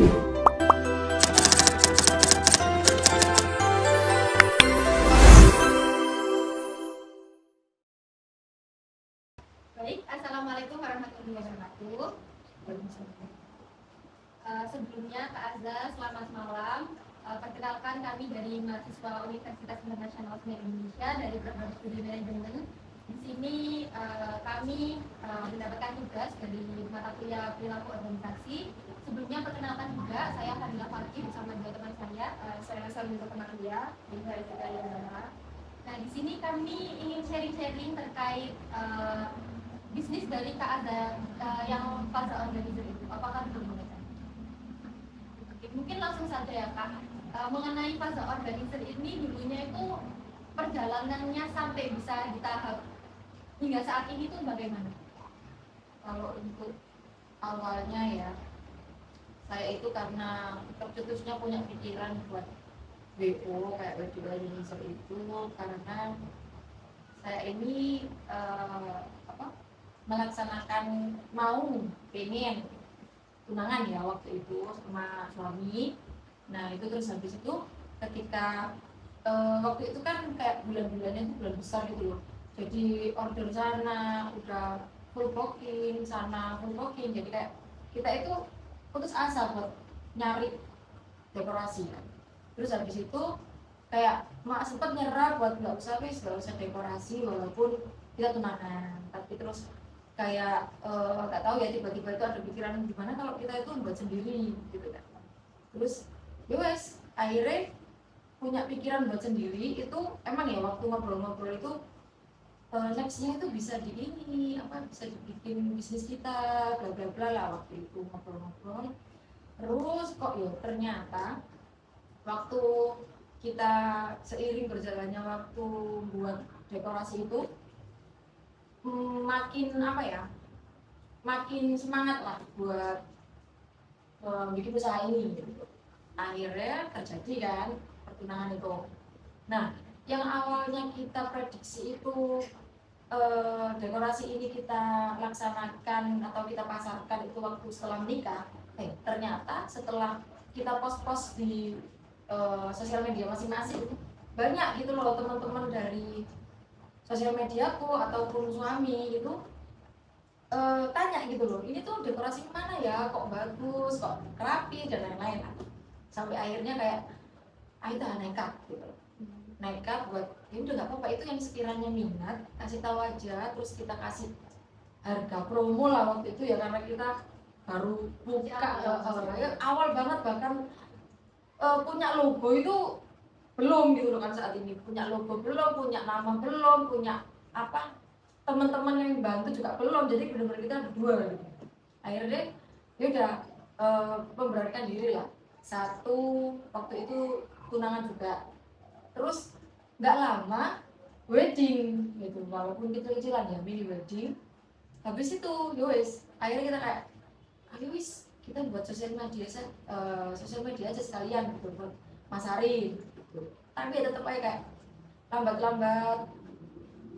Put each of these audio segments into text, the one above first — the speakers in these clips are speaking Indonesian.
Baik, Assalamualaikum warahmatullahi wabarakatuh. Sebelumnya Kak Azza, selamat malam. Perkenalkan kami dari mahasiswa Universitas Internasional Semen Indonesia dari program studi manajemen. Di sini kami mendapatkan tugas dari mata kuliah perilaku organisasi. Sebelumnya perkenalkan juga, saya Fadila Farki bersama dua teman saya. Saya Salim Perkemalia, saya juga Yana. Nah, di sini kami ingin sharing-sharing terkait bisnis dari Kak Azza yang fase organizer itu. Apakah boleh? Mungkin langsung saja ya Kak. Mengenai fase organizer ini dulunya itu perjalanannya sampai bisa di tahap hingga saat ini tuh bagaimana? Kalau untuk awalnya ya, saya itu karena tercetusnya punya pikiran buat WO kayak wedding organizer itu karena saya ini melaksanakan pengen tunangan ya waktu itu sama suami. Nah itu terus habis itu ketika waktu itu kan kayak bulan-bulannya itu bulan besar gitu loh, jadi order sana udah full booking, sana full booking, jadi kayak kita itu putus asa buat nyari dekorasi kan. Terus habis itu kayak mak sempat nyerah buat nggak usah dekorasi walaupun kita tunangan, tapi terus kayak nggak tahu ya, tiba-tiba itu ada pikiran gimana kalau kita itu buat sendiri gitu kan. Terus wes akhirnya punya pikiran buat sendiri itu emang ya waktu ngobrol-ngobrol itu nextnya itu bisa di ini bisa dibikin bisnis kita bla bla bla lah waktu itu ngobrol-ngobrol. Terus kok ya ternyata waktu kita seiring berjalannya waktu buat dekorasi itu makin semangat lah buat bikin usaha ini gitu. Akhirnya terjadi kan pertunangan itu. Nah yang awalnya kita prediksi itu dekorasi ini kita laksanakan atau kita pasarkan itu waktu setelah menikah, ternyata setelah kita post-post di sosial media masing-masing, banyak gitu loh teman-teman dari sosial mediaku ataupun suami itu tanya gitu loh, ini tuh dekorasi mana ya, kok bagus, kok rapi dan lain-lain. Sampai akhirnya kayak kita nekat gitu, nekat buat ya udah nggak apa-apa, itu yang sekiranya minat kasih tahu aja, terus kita kasih harga promo lah waktu itu ya, karena kita baru buka awal banget, bahkan punya logo itu belum gitu loh kan, saat ini punya logo belum, punya nama belum, punya teman-teman yang bantu juga belum, jadi benar-benar kita berdua gitu. Akhirnya ya udah memberanikan diri lah. Satu waktu itu tunangan juga, terus nggak lama wedding gitu, walaupun kecil-kecilan ya, mini wedding. Habis itu yowes akhirnya kita kayak ayo wis kita buat sosial media aja sekalian gitu buat masarin gitu. Tapi ya tetap aja kayak lambat-lambat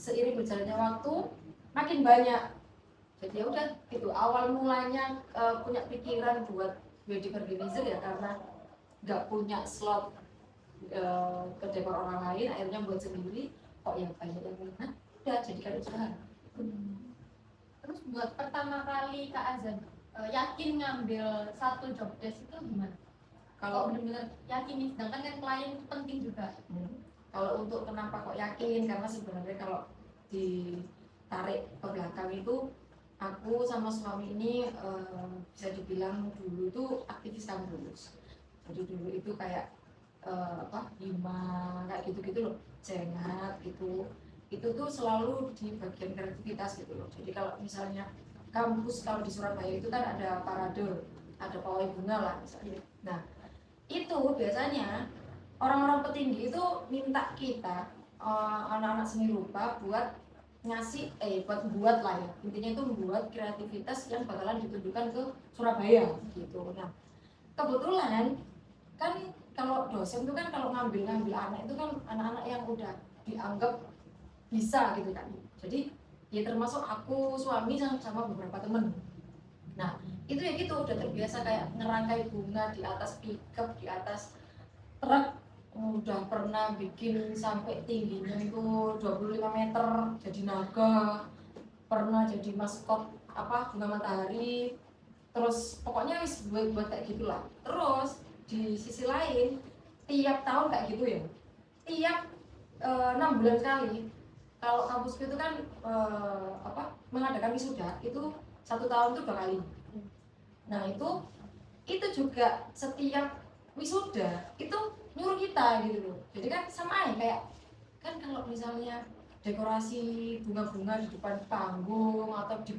seiring berjalannya waktu makin banyak. Jadi ya udah gitu, awal mulanya punya pikiran buat wedding organizer ya karena nggak punya slot ke dekor orang lain, akhirnya buat sendiri. Kok ya banyak yang minat, udah jadikan usaha. Terus buat pertama kali Kak Azza yakin ngambil satu job desk itu gimana? Kalau benar-benar yakin nih, sedangkan kan klien itu penting juga. Kalau untuk kenapa kok yakin, karena sebenarnya kalau ditarik ke belakang itu aku sama suami ini bisa dibilang dulu itu aktivis kampus. Jadi dulu itu kayak hima kayak gitu-gitu loh, jengat gitu. Itu tuh selalu di bagian kreativitas gitu loh. Jadi kalau misalnya kampus, kalau di Surabaya itu kan ada parade, ada pawai bunga lah misalnya. Nah itu biasanya orang-orang petinggi itu minta kita anak-anak seni rupa buat ngasih buat lah ya, intinya itu membuat kreativitas yang bakalan ditunjukkan ke Surabaya gitu. Nah kebetulan kan kalau dosen itu kan kalau ngambil anak itu kan anak-anak yang udah dianggap bisa gitu kan. Jadi ya termasuk aku, suami sama beberapa temen. Nah itu ya gitu udah terbiasa kayak ngerangkai bunga di atas pickup, di atas truk. Udah pernah bikin sampai tingginya itu 25 meter jadi naga, pernah jadi maskot apa bunga matahari. Terus pokoknya wis buat kayak gitulah. Terus di sisi lain tiap tahun kayak gitu ya, tiap 6 bulan sekali. Kalau kampusku itu kan apa mengadakan wisuda itu 1 tahun itu 2 kali. Nah itu juga setiap wisuda itu nyuruh kita gitu loh. Jadi kan sama aja kayak kan kalau misalnya dekorasi bunga-bunga di depan panggung atau di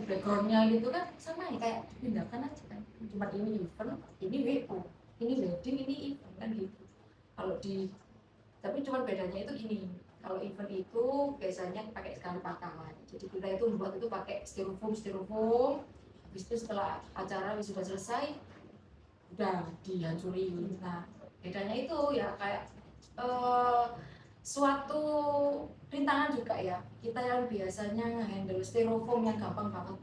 backgroundnya gitu kan sama ya kayak dipindahkan aja kan, cuma ini event, ini WO, ini wedding, ini event kan gitu. Kalau di tapi cuma bedanya itu gini, kalau event itu biasanya pakai sekali pakai, jadi kita itu membuat itu pakai styrofoam. Habis itu setelah acara sudah selesai udah dihancurin. Nah bedanya itu ya kayak eh, suatu rintangan juga ya, kita yang biasanya ngehandle styrofoam yang gampang banget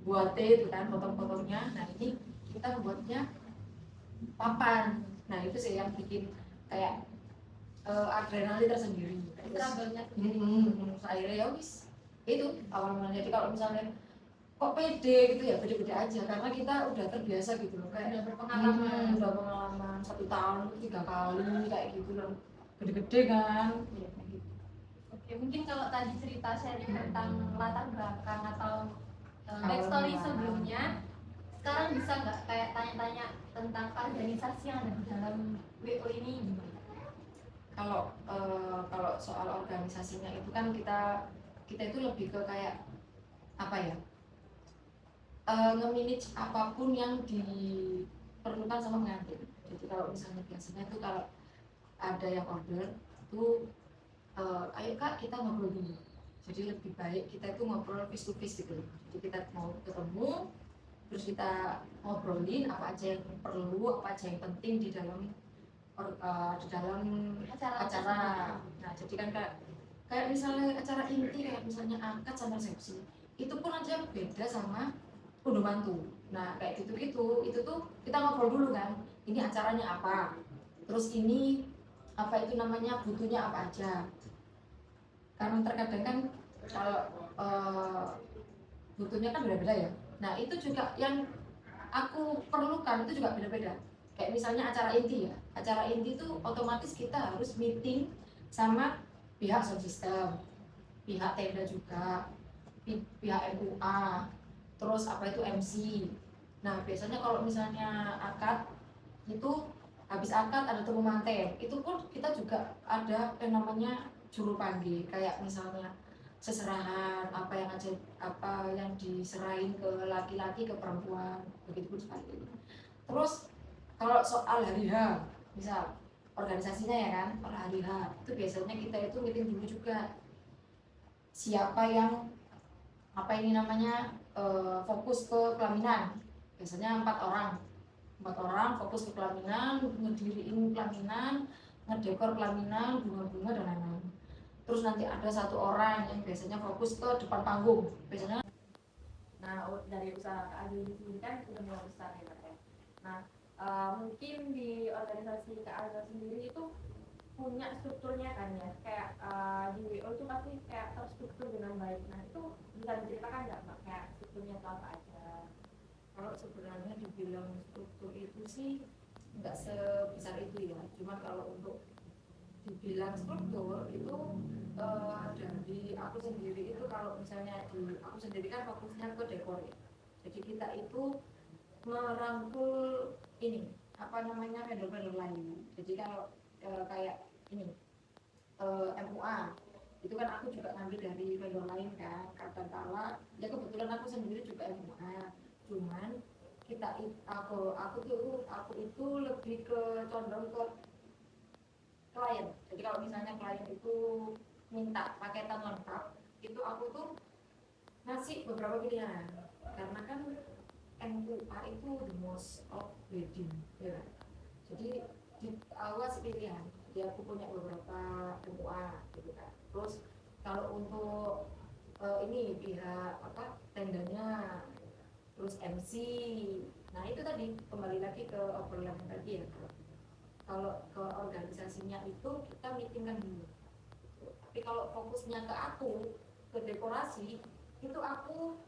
buat itu kan potong-potongnya. Nah ini kita membuatnya papan. Nah itu sih yang bikin kayak adrenalin tersendiri. Trouble-nya Akhirnya ya wis itu awal mulanya. Jadi kalau misalnya kok pede gitu ya pede-pede aja karena kita udah terbiasa gitu loh, kayak udah berpengalaman. udah pengalaman 1 tahun 3 kali kayak gitu loh, gede-gede kan ya, kayak gitu. Oke, mungkin kalau tadi cerita sharing tentang latar belakang atau backstory sebelumnya, sekarang bisa nggak kayak tanya-tanya tentang organisasi yang ada di dalam WO ini gimana? Kalau soal organisasinya itu kan kita itu lebih ke kayak apa ya, nge-manage apapun yang diperlukan sama pengantin. Jadi kalau misalnya biasanya itu kalau ada yang order itu ayo kak kita ngobrol dulu. Jadi lebih baik kita itu ngobrol face to face gitu. Jadi kita mau ketemu terus kita ngobrolin apa aja yang perlu, apa aja yang penting di dalam acara. Nah jadi kan kayak misalnya acara inti kayak misalnya akad sama resepsi itu pun aja beda sama unduh mantu. Nah kayak gitu-gitu itu tuh kita ngobrol dulu kan, ini acaranya apa, terus ini apa itu namanya butuhnya apa aja. Karena terkadang kan kalau butuhnya kan beda-beda ya. Nah itu juga yang aku perlukan itu juga beda-beda. Kayak misalnya acara inti ya, acara inti itu otomatis kita harus meeting sama pihak sound system, pihak tenda juga, pihak MUA, terus apa itu MC. Nah biasanya kalau misalnya akad itu habis akad ada temu manten, itu pun kita juga ada yang namanya juru panggil, kayak misalnya seserahan apa yang diserahin ke laki-laki ke perempuan, begitu pun sebaliknya. Terus kalau soal hari H, misal organisasinya ya kan, kalau hari H itu biasanya kita itu meeting dulu juga siapa yang apa ini namanya fokus ke pelaminan. Biasanya 4 orang fokus ke pelaminan, ngediriin pelaminan, ngedekor pelaminan, bunga-bunga dan lain-lain. Terus nanti ada 1 orang yang biasanya fokus ke depan panggung biasanya. Nah dari usaha Kak Agil ini kan udah mulai besar ya Kak ya. Nah mungkin di organisasi Kak Agil sendiri itu punya strukturnya kan ya, kayak di WO itu pasti kayak terstruktur dengan baik. Nah itu bisa diceritakan nggak Mbak kayak strukturnya itu apa aja? Kalau sebenarnya dibilang struktur itu sih nggak sebesar itu ya, cuma kalau untuk dibilang struktur itu dari aku sendiri itu kalau misalnya aku sendiri kan fokusnya ke dekor ya, jadi kita itu merangkul ini apa namanya vendor-vendor lain. Jadi kalau kayak ini MUA itu kan aku juga ngambil dari vendor lain kan, kadang-kala ya kebetulan aku sendiri juga MUA, cuman aku itu lebih ke condong ke klien. Jadi kalau misalnya klien itu minta paketan lengkap, itu aku tuh ngasih beberapa pilihan karena kan MUA itu the most of wedding ya. Jadi di awal pilihan dia aku punya beberapa MUA gitu kan. Terus kalau untuk ini pihak apa tendanya bersih. Nah itu tadi kembali lagi ke obrolan tadi ya. Kalau ke organisasinya itu kita meetingkan dulu. Tapi kalau fokusnya ke aku, ke dekorasi, itu aku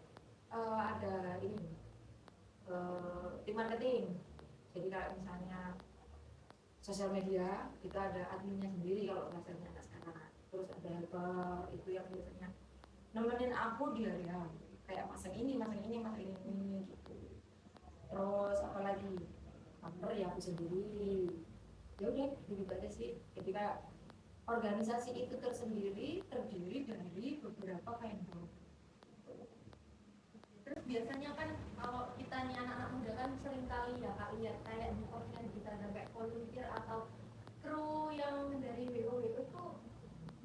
ada ini tim marketing. Jadi kalau misalnya sosial media kita ada adminnya sendiri kalau bahasanya anak sekarang. Terus ada helper itu yang biasanya nemenin aku di hari-hari kayak masang ini gitu. Terus apalagi kantor ya aku sendiri. Ya udah gitu aja sih. Jadi kayak organisasi itu tersendiri terdiri dari beberapa vendor. Terus biasanya kan kalau kita nih anak-anak muda kan sering kali ya kak lihat kayak di konten kita ada kayak volunteer atau kru yang dari WO itu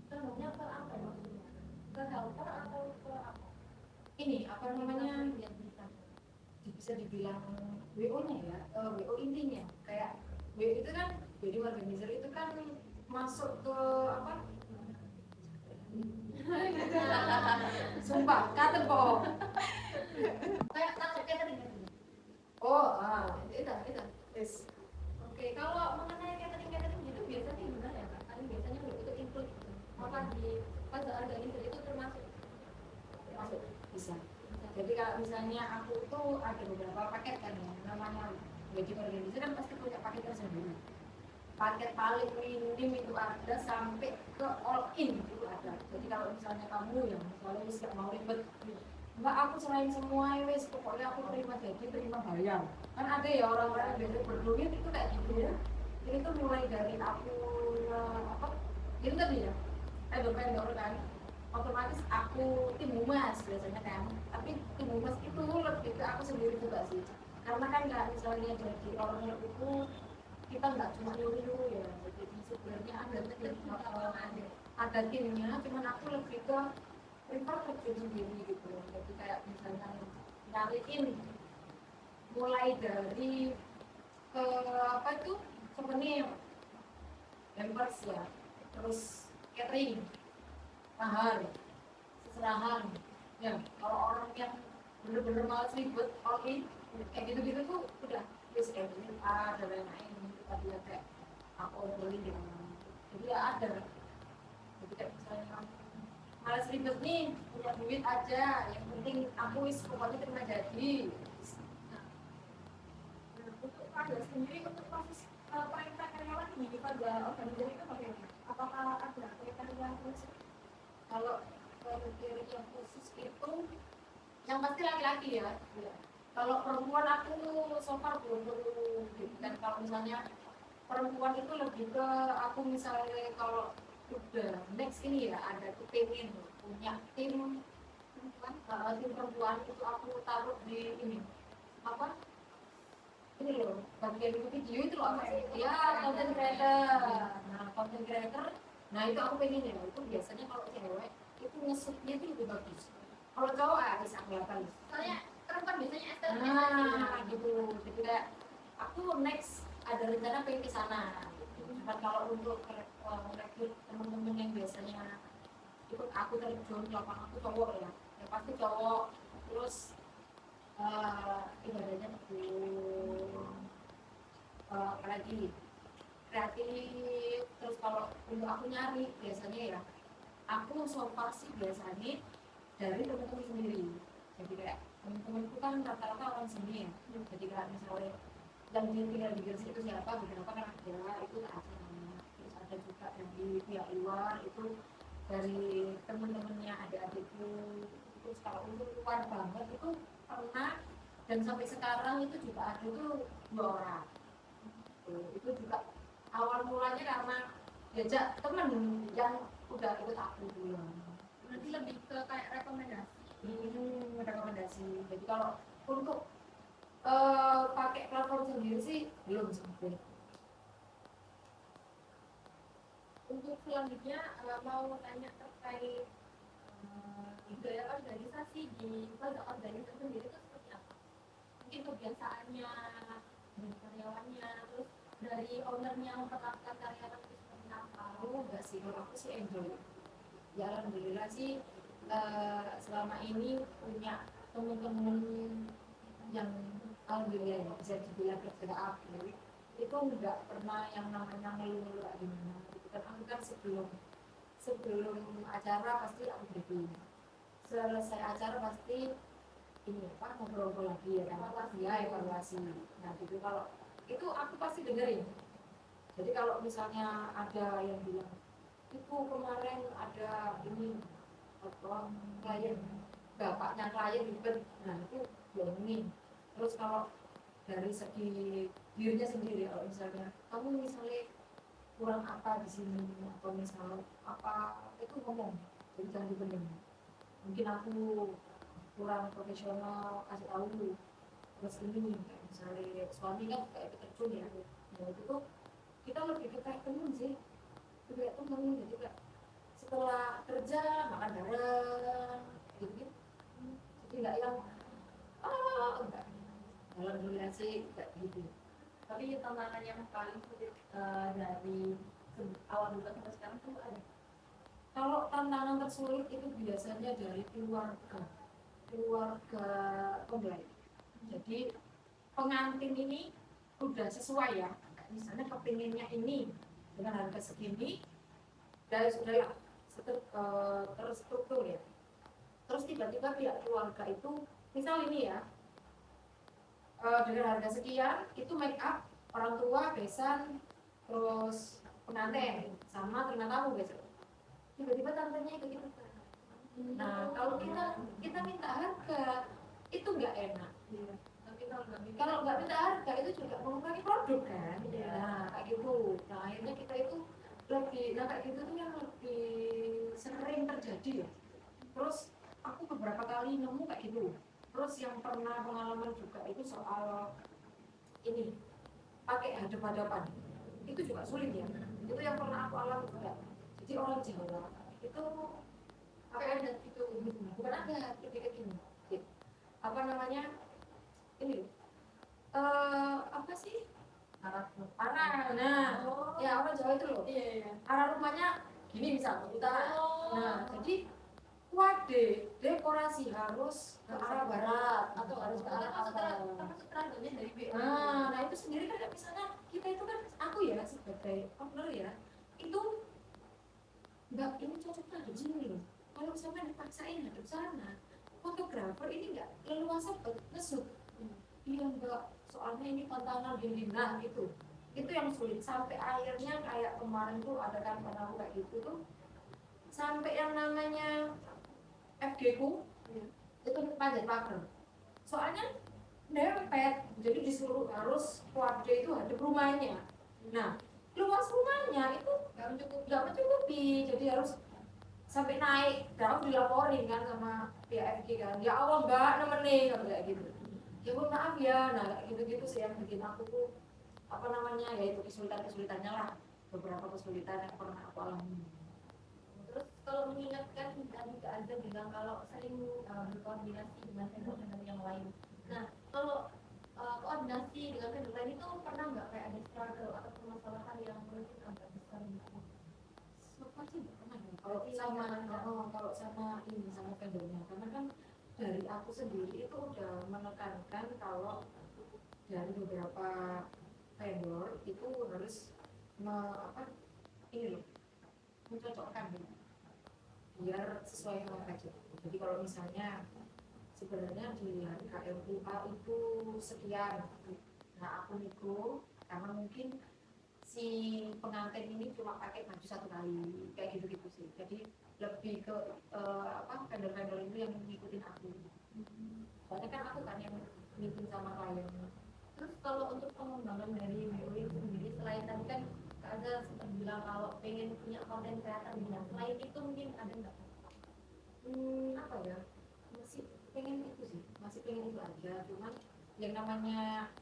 sebenarnya ke apa ya maksudnya? Ke helper atau ke apa? Ini apa namanya Lihat bisa. bisa dibilang WO-nya ya, WO intinya kayak WO itu kan jadi organizer itu kan masuk ke apa? Sumpah, kata bohong. Kayak takut catering kan? Oh, Itu. yes. Oke, kalau mengenai catering gitu biasanya gimana ya kak? Kan biasanya itu include apa di pada organizer itu termasuk Masuk bisa. Jadi kalau misalnya aku tuh ada beberapa paket kan ya, namanya wedding organizer kan pasti punya paket tersendiri. Paket paling minim itu ada sampai ke all in itu ada. Jadi kalau misalnya kamu yang misalnya nggak mau ribet, mbak aku selain semua wes pokoknya aku terima jadi terima bayar. Kan ada ya orang-orang yang berduit itu kayak gitu ya. Ini tuh mulai dari aku apa? Itu tadi ya, vendor kan. Otomatis aku tim humas biasanya kan. Tapi tim humas itu lebih ke aku sendiri juga sih. Karena kan nggak misalnya jadi orang itu kita nggak cuma nyuruh ya, jadi sebenarnya ada timnya, cuman aku lebih ke prefer kerja sendiri gitu. Jadi kayak misalnya nyariin mulai dari ke apa itu souvenir, hampers ya, terus catering, mahar, seserahan. Ya kalau orang yang bener-bener malas ribet, all in kayak gitu-gitu tuh udah bisa kayak gini ada lain-lain tadi ya kayak aku beli di mana jadi ya ada jadi kayak misalnya malas ribet nih punya duit aja yang penting aku wis pokoknya terima jadi. Nah, untuk pada sendiri untuk proses perintah karyawan di pada organizer itu bagaimana? Apakah ada kriteria khusus? Kalau kriteria yang khusus itu yang pasti laki-laki ya. Kalau perempuan aku so far belum perlu gitu. Dan kalau misalnya perempuan itu lebih ke aku misalnya kalau udah next ini ya ada kepengen punya tim perempuan, tim perempuan itu aku taruh di ini apa ini loh bagian video itu loh apa sih ya content creator. Nah content creator nah itu aku pengen ya itu biasanya kalau cewek itu nge-shootnya itu lebih bagus kalau cowok bisa kelihatan Soalnya perempuan biasanya estetik. gitu jadi kayak aku next ada rencana pengen ke sana gitu. Cuman kalau untuk rekrut teman-teman yang biasanya ikut aku terjun di lapangan aku cowok ya pasti cowok terus ibadahnya tekun apalagi kreatif terus kalau untuk aku nyari biasanya ya aku so far sih biasanya dari teman-teman sendiri jadi kayak teman-temanku kan rata-rata orang sini ya jadi kayak misalnya yang tinggal di Gresik itu siapa beberapa kan ada itu tak ada terus ada juga dari pihak luar itu dari teman-temannya adik-adikku terus kalau untuk luar banget itu pernah dan sampai sekarang itu juga ada itu 2 orang itu juga awal mulanya karena diajak temen yang udah ikut aku dulu Berarti lebih ke kayak rekomendasi. rekomendasi jadi kalau untuk pakai platform sendiri sih belum sampai. Untuk selanjutnya mau tanya terkait budaya organisasi di pada organisasi sendiri itu seperti apa? Mungkin kebiasaannya dari karyawannya, terus dari ownernya memperlakukan karyawan itu seperti apa? Enggak sih kalau aku sih enjoy ya alhamdulillah sih selama ini punya teman-teman yang alhamdulillah ya, bisa dibilang kerja aku itu nggak pernah yang namanya ngeluh kayak gimana gitu kan. Aku kan sebelum sebelum acara pasti aku briefing, selesai acara pasti ini apa ngobrol-ngobrol lagi ya kan, ya evaluasi. Nah gitu kalau itu aku pasti dengerin. Jadi kalau misalnya ada yang bilang itu kemarin ada ini apa klien, bapaknya klien ribet, nah itu diomongin. Terus kalau dari segi dirinya sendiri, kalau misalnya kamu misalnya kurang apa di sini atau misalnya apa itu ngomong, jadi jangan dipendam. Mungkin aku kurang profesional, kasih tahu dulu. Terus ini kayak misalnya suami kan kayak peterjun ya, nah itu tuh kita lebih ke kayak temen sih, lebih kayak temen. Jadi kayak setelah kerja makan bareng gitu gitu, jadi nggak yang enggak, alhamdulillah sih kayak gitu. Tapi tantangan yang paling sulit dari awal dulu sampai sekarang tuh ada. Kalau tantangan tersulit itu biasanya dari keluarga pembeli. Jadi pengantin ini udah sesuai ya, misalnya kepinginnya ini dengan harga segini, dari sudah terstruktur ya. Terus tiba-tiba pihak keluarga itu misal ini ya, dengan harga sekian itu make up orang tua, besan, terus pengantin sama terima tamu besok. Tiba-tiba tantenya ikut kita. Nah kalau kita minta harga itu nggak enak. Tapi Kalau nggak minta harga itu juga mengurangi produk kan. Nah kayak gitu. Nah akhirnya kita itu lebih, nah kayak gitu tuh yang lebih sering terjadi ya. Terus aku beberapa kali nemu kayak gitu. Terus yang pernah pengalaman juga itu soal ini pakai hadap-hadapan. Itu juga sulit ya. Itu yang pernah aku alami juga. Jadi orang Jawa itu apa ada itu, bukan ada lebih ke gini. Apa namanya? Ini apa sih? Arah. Nah, ya orang Jawa itu loh. iya. Arah rumahnya gini misal utara. Nah, jadi wade dekorasi harus ke arah barat atau harus ke arah Tergantung dari BO. nah itu sendiri kan misalnya kita itu kan, aku ya sebagai owner ya, itu nggak ini cocoknya di sini loh. Kalau misalnya dipaksain hadap sana, fotografer ini nggak leluasa buat ngesut. Iya enggak, soalnya ini tantangan gini. Nah itu yang sulit sampai akhirnya kayak kemarin tuh ada kan pernah kayak gitu tuh, sampai yang namanya FG ku itu panjat pagar. Soalnya dempet, jadi disuruh harus keluarga itu hadap rumahnya. Nah luas rumahnya itu nggak mencukupi, jadi harus sampai naik. Dan aku dilaporin kan sama pihak FG kan, ya Allah mbak nemenin kayak gitu. Ya bu maaf ya, nah kayak gitu-gitu sih yang bikin aku tuh apa namanya ya itu kesulitannya lah, beberapa kesulitan yang pernah aku alami. Terus kalau mengingatkan tadi Kak Azza bilang kalau sering berkoordinasi dengan vendor-vendor yang lain. Nah, kalau koordinasi dengan vendor lain itu pernah nggak kayak ada struggle atau permasalahan yang mungkin agak besar gitu? Apa sih nggak pernah ya kalau sama ini sama vendornya, karena kan dari aku sendiri itu udah menekankan kalau dari beberapa vendor itu harus ini loh, mencocokkan gitu, biar sesuai sama budget. Jadi kalau misalnya sebenarnya di KMUA itu sekian, nah aku nego karena mungkin si pengantin ini cuma pakai baju satu kali kayak gitu-gitu sih. Jadi lebih ke vendor-vendor itu yang ngikutin aku. Soalnya kan aku kan yang meeting sama klien. Terus kalau untuk pengembangan dari BO itu sendiri, selain tadi kan Kak Azza sempat bilang kalau pengen punya konten kreator gitu. Selain itu mungkin ada nggak? Apa ya, masih pengen itu sih, masih pengen itu aja. Cuman yang namanya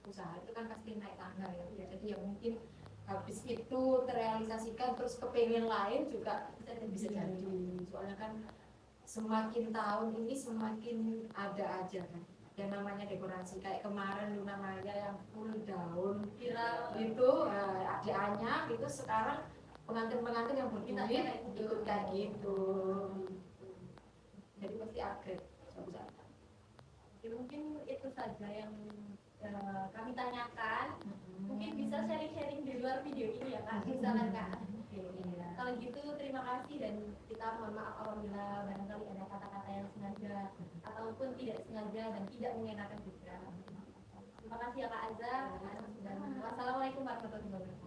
usaha itu kan pasti naik tangga ya. Jadi ya mungkin habis itu terrealisasikan terus kepengen lain juga bisa jadi. Soalnya kan semakin tahun ini semakin ada aja kan yang namanya dekorasi. Kayak kemarin Luna Maya yang full daun Viral itu adik-anya itu sekarang pengantin-pengantin yang berduit ikut kayak gitu. Jadi pasti upgrade suatu saat. Ya, mungkin itu saja yang kami tanyakan. Mungkin bisa sharing-sharing di luar video ini ya Kak, misalkan Kak. Iya. Kalau gitu terima kasih dan kita mohon maaf apabila barangkali ada kata-kata yang sengaja ataupun tidak sengaja dan tidak mengenakan juga. Terima kasih ya Kak Azza dan wassalamualaikum warahmatullahi wabarakatuh.